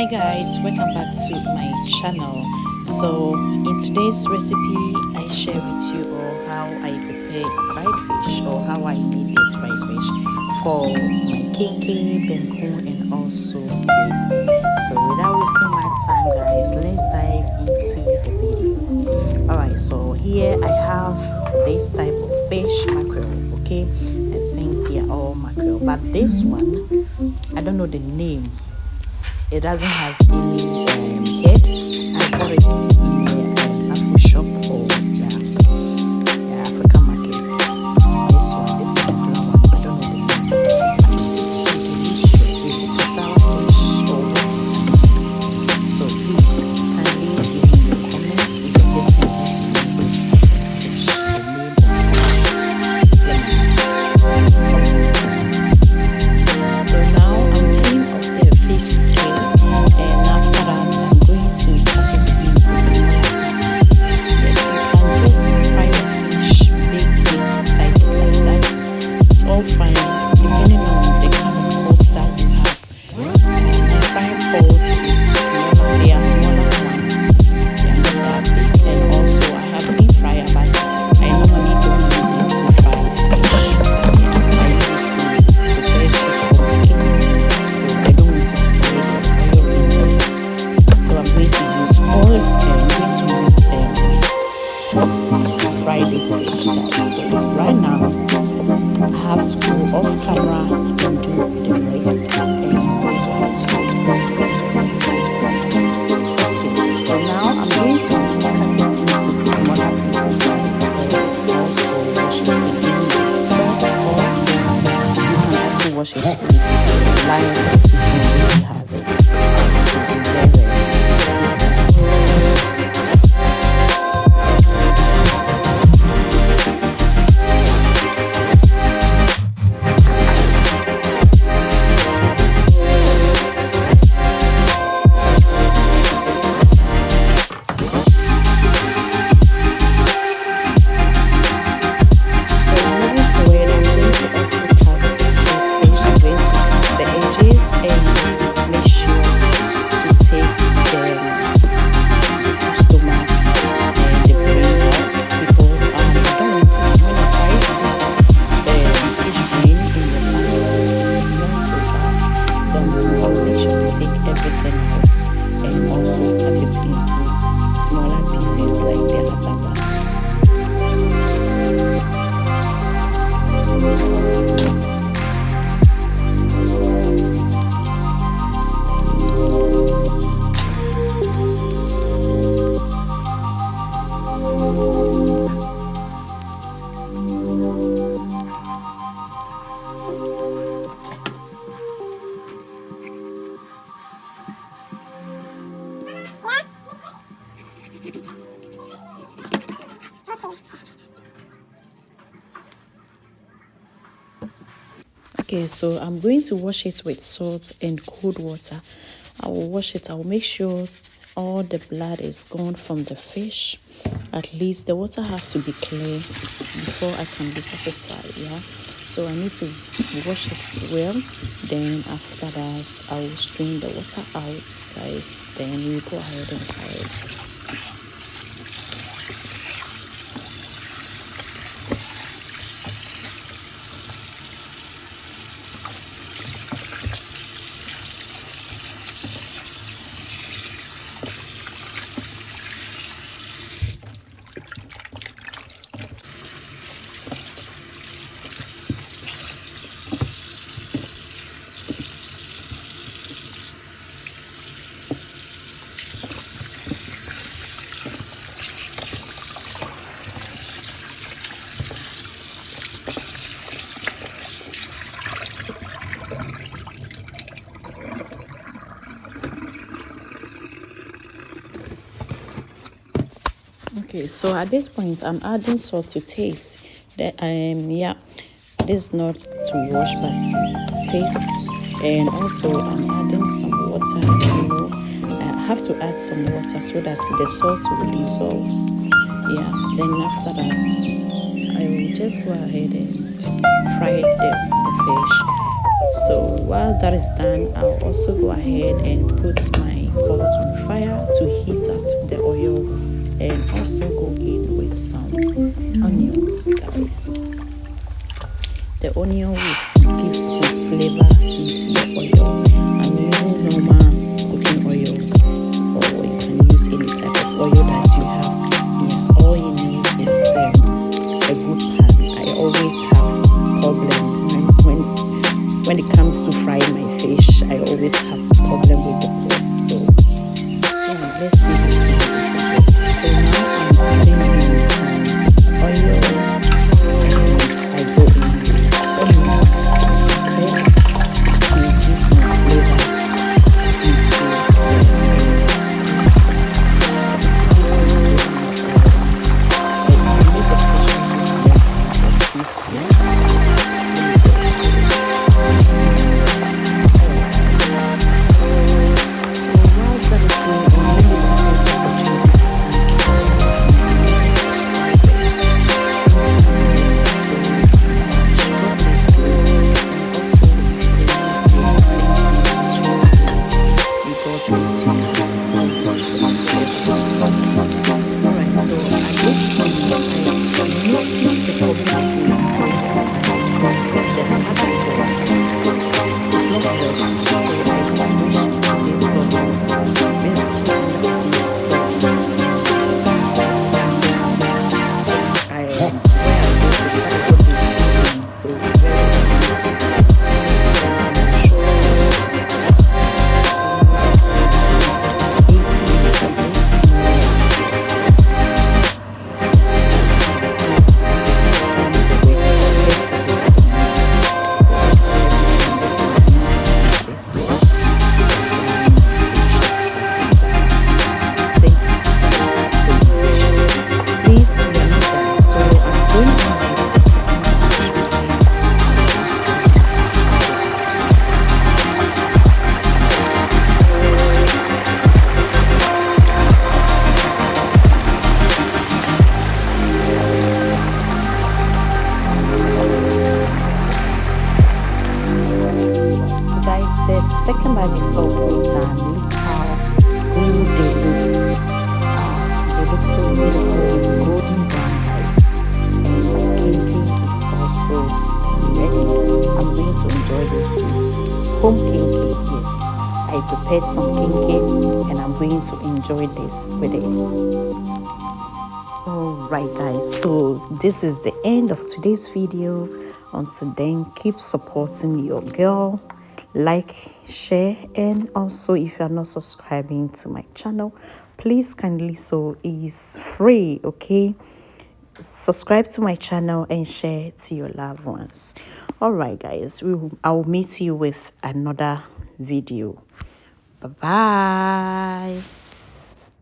Hi guys, welcome back to my channel. So in today's recipe I share with you all how I prepare fried fish or how I make this fried fish for my kinky, benku and also baby. So without wasting my time guys, let's dive into the video. Alright, so here I have this type of fish, mackerel. Okay, I think they are all mackerel, but this one I don't know the name. It doesn't have any head. I bought it in the Afro shop or African markets. This one, this particular one, I don't know the name. But it is so delicious. Is it sour fish or what? So please kindly give me your comments if you're just thinking to use fish, the name of so now I'm cleaning up the fish scale. And after that, I'm going to cut it into smaller pieces. Yes, you can just fry the fish big sizes like that. It's all fine, depending on the kind of pot that you have. My frying pot is smaller, they are smaller ones. They are not that big. And also, I have a deep fryer, but I normally don't use it to fry fish. I use it to prepare chips for my kids. So I don't want to spoil the oil. So I'm going to use oil and I'm going to use pot to fry this fish guys. So right now I have to go off camera and do the rest so now I'm going to cut it into smaller pieces guys, and also wash it again with salt, or you can also wash it with lime oxygen if you have it. So very okay, so I'm going to wash it with salt and cold water. I will wash it. I will make sure all the blood is gone from the fish. At least the water have to be clear before I can be satisfied. Yeah, so I need to wash it well. Then after that, I will strain the water out, guys. Then we go ahead and fry it. Okay, so at this point I'm adding salt to taste. That this is not to wash but taste. And also I'm adding some water. I have to add some water so that the salt will dissolve. Yeah, then after that I will just go ahead and fry the fish. So while that is done, I'll also go ahead and put my pot on fire to heat up the oil, and also go in with some onions, guys. The onion will give some flavor into the oil. I'm using normal cooking oil, or you can use any type of oil that you have. Yeah, all you need is a good pan. I always have problem when it comes to frying my fish. I always have problem with the pot. So yeah, let's see this one. So now I'm adding in some oil, and I go in with onions, like I said, to give some flavor into to make the fish second batch is also done. Look how good they look. They look so beautiful, golden brown, guys. And my kinky is also ready. I'm going to enjoy this with home kinky. Yes, I prepared some kinky, and I'm going to enjoy this with it. Alright guys, so this is the end of today's video. Until then, keep supporting your girl. Like, share, and also if you are not subscribing to my channel, please kindly, so is free, okay? Subscribe to my channel and share to your loved ones. Alright guys, I'll meet you with another video. Bye bye.